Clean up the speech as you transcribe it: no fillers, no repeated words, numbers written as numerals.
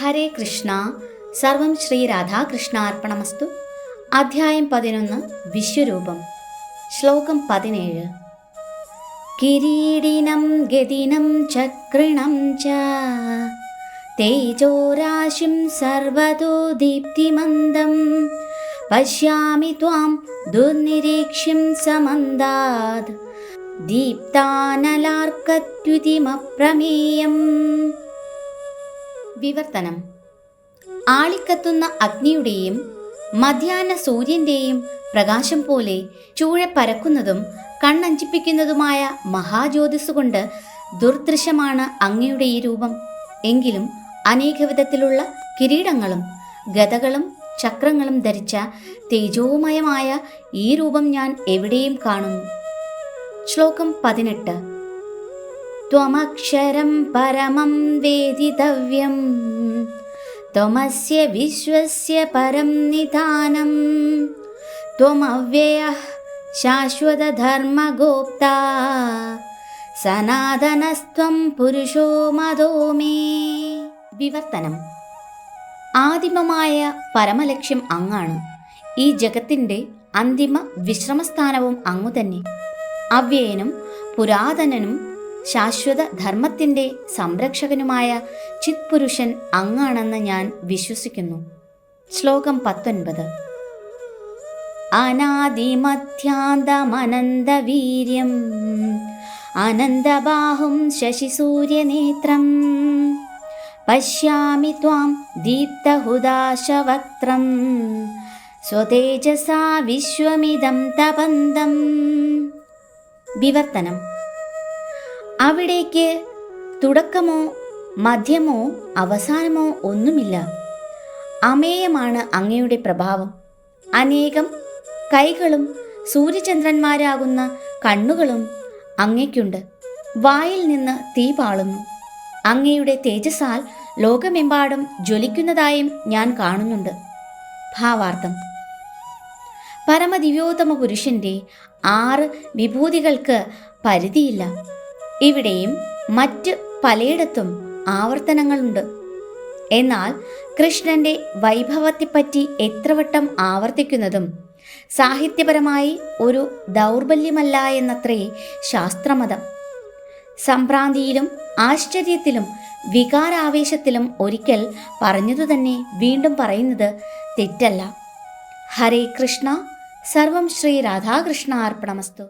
ഹരേ കൃഷ്ണ. സർവം ശ്രീ രാധാകൃഷ്ണാർപ്പണമസ്തു. അധ്യായം 11 വിശ്വരൂപം. ശ്ലോകം 17. കിരീടിനം ഗതിനം ചക്രിണം ച തേജോരാശിം സർവതോ ദീപ്തിമന്ദം പശ്യാമി ത്വാം ദുർനിരീക്ഷ്യം സമന്താത് ദീപ്താനലാർക്കദ്യുതിമപ്രമേയം. വിവർത്തനം. ആളിക്കത്തുന്ന അഗ്നിയുടെയും മധ്യാഹ്ന സൂര്യന്റെയും പ്രകാശം പോലെ ചൂഴെ പരക്കുന്നതും കണ്ണഞ്ചിപ്പിക്കുന്നതുമായ മഹാജ്യോതിസുകൊണ്ട് ദുർദൃശ്യമാണ് അങ്ങയുടെ ഈ രൂപം. എങ്കിലും അനേകവിധത്തിലുള്ള കിരീടങ്ങളും ഗദകളും ചക്രങ്ങളും ധരിച്ച തേജോമയമായ ഈ രൂപം ഞാൻ എവിടെയും കാണുന്നു. ശ്ലോകം 18. ത്വമക്ഷരം പരമം വേദിതവ്യം ത്വമസ്യ വിശ്വസ്യ പരം നിധാനം ത്വമവ്യയഃ ശാശ്വതധർമ്മഗോപ്താ സനാതനസ്ത്വം പുരുഷോ മതോ മേ. വിവർത്തനം. ആദിമമായ പരമലക്ഷ്യം അങ്ങാണ്. ഈ ജഗത്തിൻ്റെ അന്തിമ വിശ്രമസ്ഥാനവും അങ്ങുതന്നെ. അവ്യയനും പുരാതനനും ശാശ്വത ധർമ്മത്തിൻ്റെ സംരക്ഷകനുമായ ചിത്പുരുഷൻ അങ്ങാണെന്ന് ഞാൻ വിശ്വസിക്കുന്നു. ശ്ലോകം 19. അനാദിമധ്യാന്തമനന്തവീര്യം അനന്തബാഹും ശശിസൂര്യനേത്രം പശ്യാമി ത്വാം ദീപ്തഹുദാശവക്ത്രം സ്വതേജസാ വിശ്വമിദം തപന്തം. വിവർത്തനം. അവിടേക്ക് തുടക്കമോ മധ്യമോ അവസാനമോ ഒന്നുമില്ല. അമേയമാണ് അങ്ങയുടെ പ്രഭാവം. അനേകം കൈകളും സൂര്യചന്ദ്രന്മാരാകുന്ന കണ്ണുകളും അങ്ങയ്ക്കുണ്ട്. വായിൽ നിന്ന് തീ പാളുന്നു. അങ്ങയുടെ തേജസ്സാൽ ലോകമെമ്പാടും ജ്വലിക്കുന്നതായും ഞാൻ കാണുന്നുണ്ട്. ഭാവാർത്ഥം. പരമദിവ്യോത്തമ പുരുഷന്റെ 6 വിഭൂതികൾക്ക് പരിധിയില്ല. ഇവിടെയും മറ്റ് പലയിടത്തും ആവർത്തനങ്ങളുണ്ട്. എന്നാൽ കൃഷ്ണന്റെ വൈഭവത്തെപ്പറ്റി എത്രവട്ടം ആവർത്തിക്കുന്നതും സാഹിത്യപരമായി ഒരു ദൗർബല്യമല്ല എന്നത്രേ ശാസ്ത്രമതം. സംഭ്രാന്തിയിലും ആശ്ചര്യത്തിലും വികാരാവേശത്തിലും ഒരിക്കൽ പറഞ്ഞതുതന്നെ വീണ്ടും പറയുന്നത് തെറ്റല്ല. ഹരേ കൃഷ്ണ. സർവം ശ്രീ രാധാകൃഷ്ണ അർപ്പണമസ്തു.